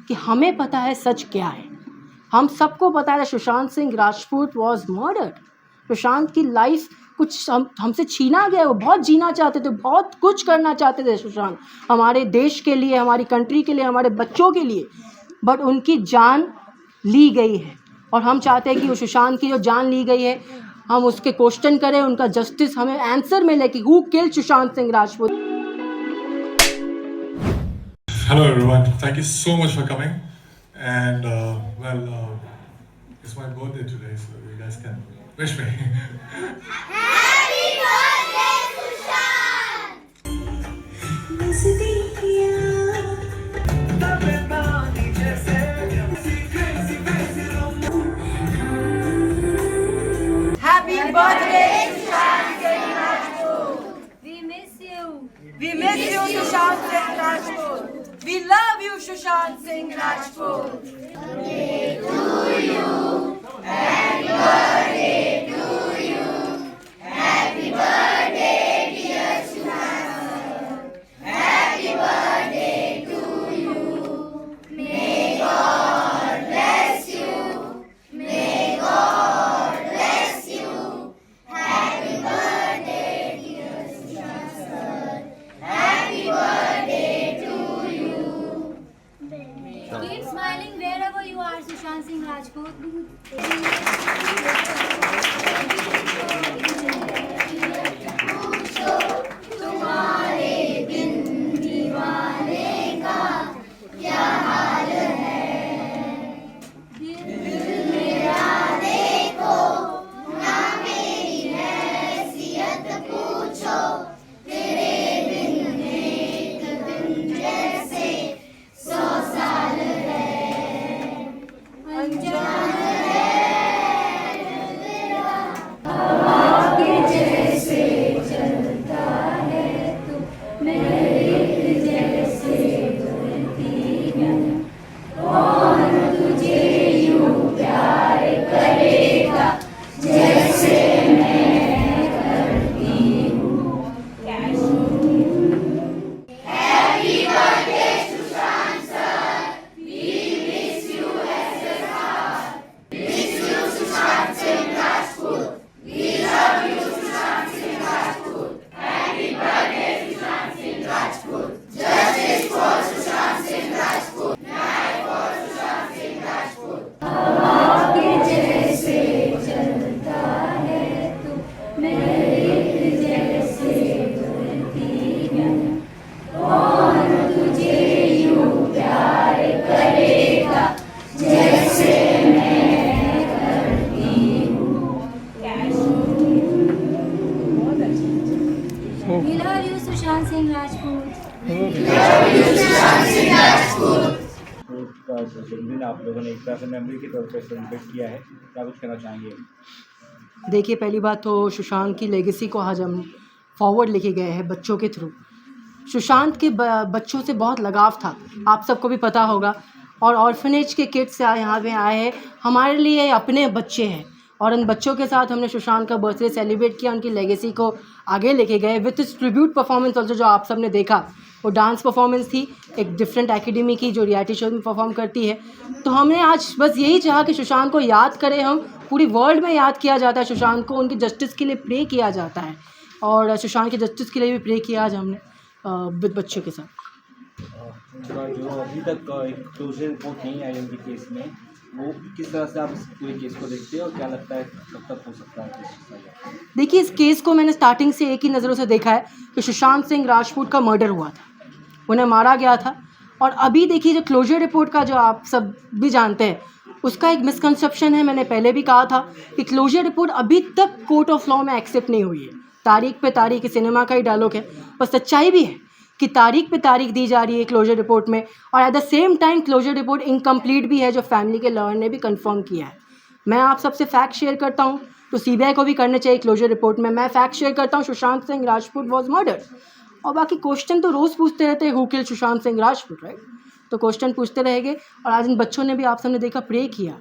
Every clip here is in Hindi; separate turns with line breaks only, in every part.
कि हमें पता है सच क्या है। हम सबको पता है सुशांत सिंह राजपूत वॉज मर्डर्ड। सुशांत की लाइफ कुछ हमसे छीना गया। वो बहुत जीना चाहते थे, बहुत कुछ करना चाहते थे सुशांत, हमारे देश के लिए, हमारी कंट्री के लिए, हमारे बच्चों के लिए, बट उनकी जान ली गई है। और हम चाहते हैं कि वो सुशांत की जो जान ली गई है हम उसके क्वेश्चन करें, उनका जस्टिस हमें आंसर मिले कि who killed Sushant Singh Rajput.
Hello everyone, thank you so much for coming. And it's my birthday today, so you guys can wish me.
Happy birthday, Sushant!
Happy birthday, Sushant Singh Rajput.
We miss you.
We miss you, Sushant Singh Rajput. We love you, Sushant Singh Rajput.
Keep smiling wherever you are, Sushant Singh Rajput. We love you, Sushant Singh Rajput.
का जन्मदिन आप लोगों ने एक तरह से मेमोरी के तौर पर सेलिब्रेट किया है, क्या कुछ कहना चाहेंगे?
देखिए, पहली बात तो सुशांत की लेगेसी को आज हम फॉरवर्ड लेके गए हैं बच्चों के थ्रू। सुशांत के बच्चों से बहुत लगाव था, आप सबको भी पता होगा, और ऑर्फनेज के किड्स यहाँ पे आए हैं, हमारे लिए अपने बच्चे हैं, और उन बच्चों के साथ हमने सुशांत का बर्थडे सेलिब्रेट किया, उनकी लेगेसी को आगे लेके गए विथ इस ट्रिब्यूट परफॉर्मेंस ऑल्सो। जो आप सब ने देखा वो डांस परफॉर्मेंस थी, एक डिफरेंट एकेडमी की जो रियलिटी शो में परफॉर्म करती है। तो हमने आज बस यही चाहा कि सुशांत को याद करें हम, पूरी वर्ल्ड में याद किया जाता है सुशांत को, उनकी जस्टिस के लिए प्रे किया जाता है, और सुशांत की जस्टिस के लिए भी प्रे किया आज हमने विद बच्चों के साथ।
जो अभी तक एक क्लोजर रिपोर्ट नहीं आई उनके केस में, वो किस तरह से आप इस पूरे केस को देखते हैं और क्या लगता है कब तक हो सकता है?
देखिए, इस केस को मैंने स्टार्टिंग से एक ही नज़रों से देखा है कि सुशांत सिंह राजपूत का मर्डर हुआ था, उन्हें मारा गया था। और अभी देखिए, जो क्लोजर रिपोर्ट का जो आप सब भी जानते हैं, उसका एक मिसकंसेप्शन है। मैंने पहले भी कहा था कि क्लोजर रिपोर्ट अभी तक कोर्ट ऑफ लॉ में एक्सेप्ट नहीं हुई है। तारीख पे तारीख, सिनेमा का ही डायलॉग है, पर सच्चाई भी है कि तारीख पे तारीख दी जा रही है क्लोजर रिपोर्ट में, और at the same time closure report incomplete भी है, जो फैमिली के लॉयर ने भी कंफर्म किया है। मैं आप सबसे फैक्ट शेयर करता हूँ, तो सीबीआई को भी करने चाहिए क्लोजर रिपोर्ट में। मैं फैक्ट शेयर करता हूँ, सुशांत सिंह राजपूत वॉज मर्डर्ड, और बाकी क्वेश्चन तो रोज़ पूछते रहते हैं, who killed Sushant Singh Rajput, right? तो क्वेश्चन पूछते रहेंगे, और आज इन बच्चों ने भी, आप सबने देखा, प्रे किया।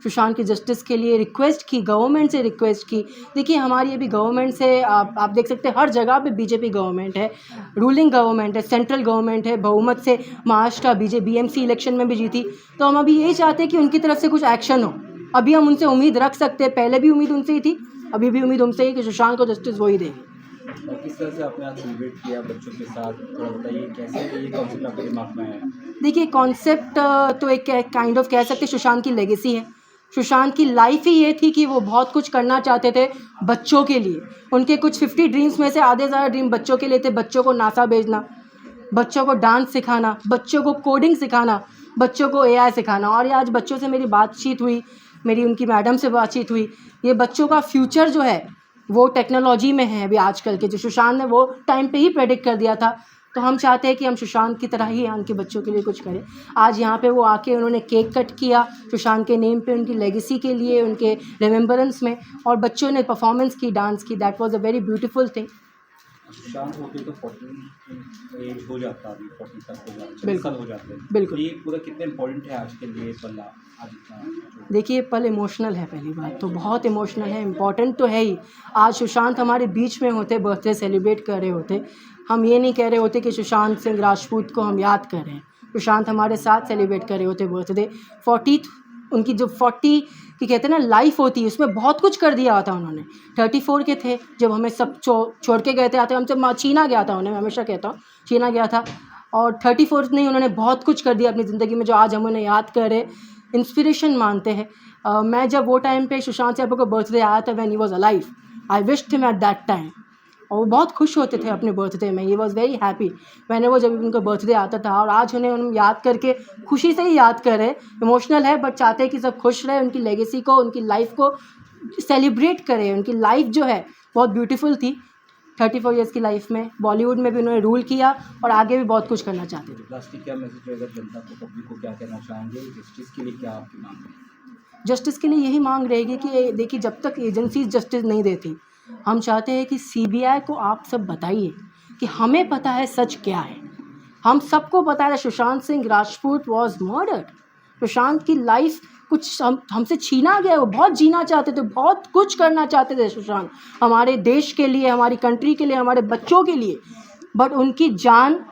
सुशांत की जस्टिस के लिए रिक्वेस्ट की, गवर्नमेंट से रिक्वेस्ट की। देखिए हमारी अभी गवर्नमेंट से आप देख सकते हैं हर जगह पे बीजेपी गवर्नमेंट है, रूलिंग गवर्नमेंट है, सेंट्रल गवर्नमेंट है, बहुमत से महाराष्ट्र बीएमसी इलेक्शन में भी जीती। तो हम अभी यही चाहते हैं कि उनकी तरफ से कुछ एक्शन हो। अभी हम उनसे उम्मीद रख सकते हैं, पहले भी उम्मीद उनसे ही थी, अभी भी उम्मीद उनसे ही कि सुशांत को जस्टिस वही देंगे।
और किस तरह से आपने आज सेलिब्रेट किया बच्चों के साथ, थोड़ा बताइए कैसे ये कॉन्सेप्ट आपके दिमाग में आया?
देखिए कॉन्सेप्ट तो एक काइंड ऑफ कह सकते हैं सुशांत की लेगेसी है। सुशांत की लाइफ ही ये थी कि वो बहुत कुछ करना चाहते थे बच्चों के लिए। उनके कुछ 50 ड्रीम्स में से आधे ज़्यादा ड्रीम बच्चों के लिए थे। बच्चों को नासा भेजना, बच्चों को डांस सिखाना, बच्चों को कोडिंग सिखाना, बच्चों को एआई सिखाना। और ये आज बच्चों से मेरी बातचीत हुई, मेरी उनकी मैडम से बातचीत हुई। ये बच्चों का फ्यूचर जो है वो टेक्नोलॉजी में है अभी आजकल के, जो सुशांत ने वो टाइम पे ही प्रेडिक्ट कर दिया था। तो हम चाहते हैं कि हम सुशांत की तरह ही उनके बच्चों के लिए कुछ करें। आज यहाँ पे वो आके उन्होंने केक कट किया सुशांत के नेम पे, उनकी लेगेसी के लिए, उनके रिमेम्बरेंस में, और बच्चों ने परफॉर्मेंस की, डांस की। That was a very beautiful thing.
Sushant होते तो 40 एज हो जाता, अभी 40 तक हो जाता,
बिल्कुल।
हो जाते हैं।
बिल्कुल।
ये पूरा कितने इम्पोर्टेंट है आज के लिए पल, आज इतना?
देखिए पल इमोशनल है, पहली बात तो बहुत इमोशनल है, इम्पॉर्टेंट तो है ही। आज सुशांत हमारे बीच में होते, बर्थडे सेलिब्रेट कर रहे होते, हम ये नहीं कह रहे होते कि सुशांत सिंह राजपूत को हम याद कर रहे हैं। सुशांत हमारे साथ सेलिब्रेट कर रहे होते बर्थडे। 40th उनकी जो 40 की कहते हैं ना लाइफ होती है, उसमें बहुत कुछ कर दिया था उन्होंने। 34 के थे जब हमें सब छोड़ के गए थे, आते हमसे छीना गया था उन्हें, मैं हमेशा कहता हूँ छीना गया था। और 34 नहीं, उन्होंने बहुत कुछ कर दिया अपनी ज़िंदगी में जो आज हम उन्हें याद कर रहे, इंस्पिरेशन मानते हैं। मैं जब वो टाइम पे सुशांत सिंह का बर्थडे आया था, when he was alive, I wished him at that time. और वो बहुत खुश होते थे अपने बर्थडे में, ही वॉज़ वेरी हैप्पी मैंने वो जब उनका बर्थडे आता था। और आज उन्हें हम याद करके खुशी से ही याद कर रहे, इमोशनल है बट चाहते हैं कि सब खुश रहे, उनकी लेगेसी को, उनकी लाइफ को सेलिब्रेट करें। उनकी लाइफ जो है बहुत ब्यूटीफुल थी। 34 ईयर्स की लाइफ में बॉलीवुड में भी उन्होंने रूल किया और आगे भी बहुत कुछ करना चाहते थे।
लास्ट क्या मैसेज रहेगा जनता को, पब्लिक को क्या कहना चाहेंगे? जस्टिस के लिए क्या आपकी मांग है?
जस्टिस के लिए यही मांग रहेगी कि देखिए जब तक एजेंसीज जस्टिस नहीं देती, हम चाहते हैं कि सीबीआई को आप सब बताइए कि हमें पता है सच क्या है। हम सबको पता है सुशांत सिंह राजपूत वॉज मर्डर्ड। सुशांत की लाइफ कुछ हमसे छीना गया। वो बहुत जीना चाहते थे, बहुत कुछ करना चाहते थे सुशांत, हमारे देश के लिए, हमारी कंट्री के लिए, हमारे बच्चों के लिए, बट उनकी जान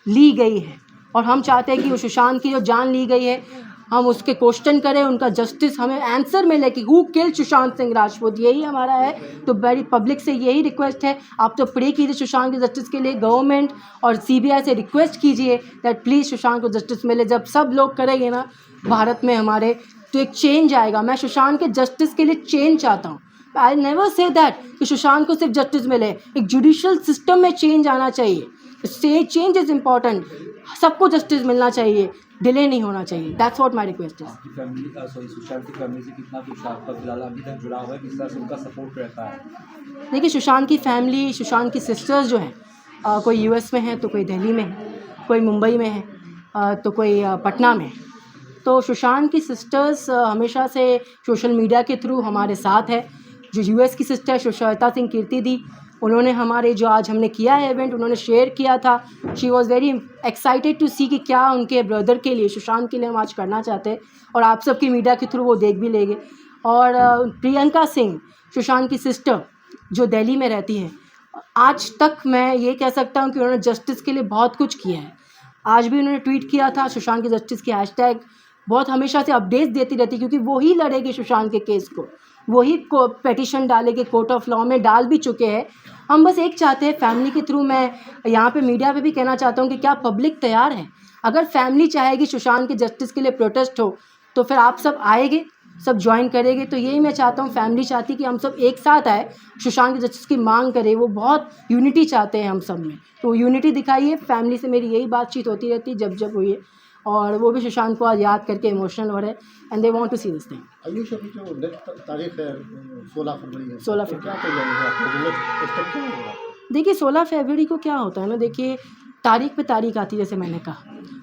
ली गई है। और हम चाहते हैं कि वो सुशांत की जो जान ली गई है, हम उसके क्वेश्चन करें, उनका जस्टिस हमें आंसर मिले कि हु किल्ड सुशांत सिंह राजपूत। यही हमारा है। तो बड़ी पब्लिक से यही रिक्वेस्ट है, आप तो प्रे कीजिए सुशांत की जस्टिस के लिए। गवर्नमेंट और सीबीआई से रिक्वेस्ट कीजिए दैट प्लीज़ सुशांत को जस्टिस मिले। जब सब लोग करेंगे ना भारत में हमारे, तो एक चेंज आएगा। मैं सुशांत के जस्टिस के लिए चेंज चाहता हूँ। आई नेवर से दैट कि सुशांत को सिर्फ जस्टिस मिले। एक जुडिशल सिस्टम में चेंज आना चाहिए। Change is important. सबको जस्टिस मिलना चाहिए, डिले नहीं होना चाहिए। That's what my request is.
आपकी फैमिली सुशांत की फैमिली से कितना कुछ आपका फिलहाल अभी तक जुड़ा हुआ है, किस तरह से उनका सपोर्ट रहता है?
देखिए सुशांत की फैमिली, सुशांत की सिस्टर्स जो हैं, कोई यूएस में है, तो कोई दिल्ली में है, कोई मुंबई में है, तो कोई पटना में। तो सुशांत की सिस्टर्स हमेशा से सोशल मीडिया के थ्रू हमारे साथ है। जो यूएस की सिस्टर सुश्वेता सिंह कीर्ति दी, उन्होंने हमारे जो आज हमने किया है इवेंट, उन्होंने शेयर किया था। She was very excited to see कि क्या उनके ब्रदर के लिए, सुशांत के लिए हम आज करना चाहते हैं। और आप सबकी मीडिया के थ्रू वो देख भी लेंगे। और प्रियंका सिंह, सुशांत की सिस्टर जो दिल्ली में रहती हैं, आज तक मैं ये कह सकता हूँ कि उन्होंने जस्टिस के लिए बहुत कुछ किया है। आज भी उन्होंने ट्वीट किया था सुशांत की जस्टिस की हैशटैग, बहुत हमेशा से अपडेट्स देती रहती, क्योंकि वो ही लड़ेगी सुशांत के केस को, वही को पेटिशन डालेंगे, कोर्ट ऑफ लॉ में डाल भी चुके हैं। हम बस एक चाहते हैं फैमिली के थ्रू, मैं यहाँ पे मीडिया पे भी कहना चाहता हूँ कि क्या पब्लिक तैयार है? अगर फैमिली चाहेगी सुशांत के जस्टिस के लिए प्रोटेस्ट हो, तो फिर आप सब आएंगे, सब ज्वाइन करेंगे। तो यही मैं चाहता हूँ, फैमिली चाहती कि हम सब एक साथ आए, सुशांत के जस्टिस की मांग करें। वो बहुत यूनिटी चाहते हैं हम सब में, तो यूनिटी दिखाइए। फैमिली से मेरी यही बातचीत होती रहती जब जब हुई है, और वो भी सुशांत को आज याद करके इमोशनल हो रहे हैं, and they want to see this thing.
Ayush, अभी जो नेक्स्ट तारीख है 16 फरवरी है,
16
तो क्या तैयारी है आपको? नेक्स्ट स्टेप क्या होगा?
देखिए 16 फरवरी को क्या होता है ना, देखिए तारीख पे तारीख आती है। जैसे मैंने कहा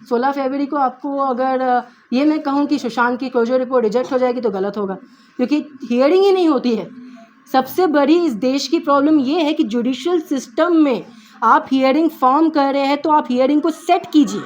16 फरवरी को आपको अगर ये मैं कहूँ कि सुशांत की क्लोजर रिपोर्ट रिजेक्ट हो जाएगी तो गलत होगा, क्योंकि हियरिंग ही नहीं होती है। सबसे बड़ी इस देश की प्रॉब्लम ये है कि जुडिशियल सिस्टम में आप हियरिंग फॉर्म कर रहे हैं, तो आप हियरिंग को सेट कीजिए,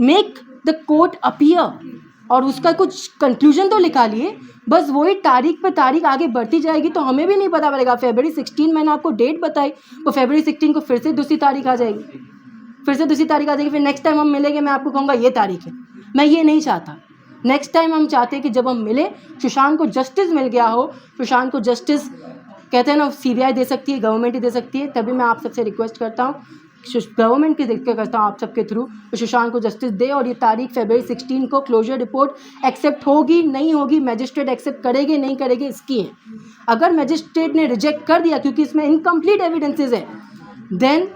मेक द कोर्ट अपीयर। और उसका कुछ कंक्लूजन तो लिखा लिए, बस वही तारीख पे तारीख आगे बढ़ती जाएगी तो हमें भी नहीं पता पड़ेगा। फरवरी 16 मैंने आपको डेट बताई, वो फरवरी 16 को फिर से दूसरी तारीख आ जाएगी, फिर नेक्स्ट टाइम हम मिलेंगे मैं आपको कहूँगा ये तारीख है। मैं ये नहीं चाहता। नेक्स्ट टाइम हम चाहते हैं कि जब हम मिले, सुशांत को जस्टिस मिल गया हो। सुशांत को जस्टिस कहते हैं ना, सीबीआई दे सकती है, गवर्नमेंट ही दे सकती है। तभी मैं आप सबसे रिक्वेस्ट करता हूँ, गवर्नमेंट की रिक्वेस्ट करता हूँ आप सबके थ्रू, तो सुशांत को जस्टिस दे। और ये तारीख फरवरी 16 को क्लोजर रिपोर्ट एक्सेप्ट होगी नहीं होगी, मैजिस्ट्रेट एक्सेप्ट करेगी नहीं करेगी इसकी है। अगर मैजिस्ट्रेट ने रिजेक्ट कर दिया क्योंकि इसमें इनकम्प्लीट एविडेंसेस है, देन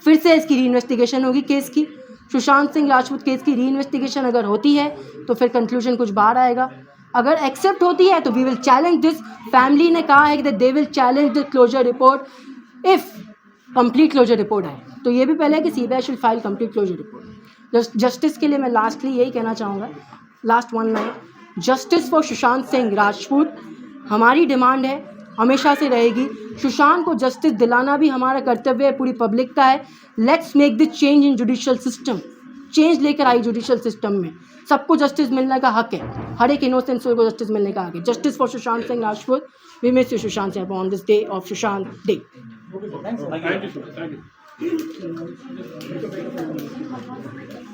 फिर से इसकी री इन्वेस्टिगेशन होगी केस की। सुशांत सिंह राजपूत केस की री इन्वेस्टिगेशन अगर होती है तो फिर कंक्लूजन कुछ बाहर आएगा। अगर एक्सेप्ट होती है तो we will challenge this. Family ने कहा है कि they will challenge the closure report if complete closure report आए। तो ये भी पहले है कि CBI should file complete closure report. Justice के लिए मैं लास्टली यही कहना चाहूँगा, last one line, justice for Sushant Singh Rajput हमारी डिमांड है, हमेशा से रहेगी। सुशांत को जस्टिस दिलाना भी हमारा कर्तव्य है, पूरी पब्लिक का है। Let's make this change in judicial system. Change लेकर आई जुडिशियल सिस्टम में, सबको जस्टिस मिलने का हक है, हर एक इनोसेंट सोल को जस्टिस मिलने का हक है। Justice for Sushant Singh Rajput. We miss you Sushant Singh on this day of Sushant day.
Thank you.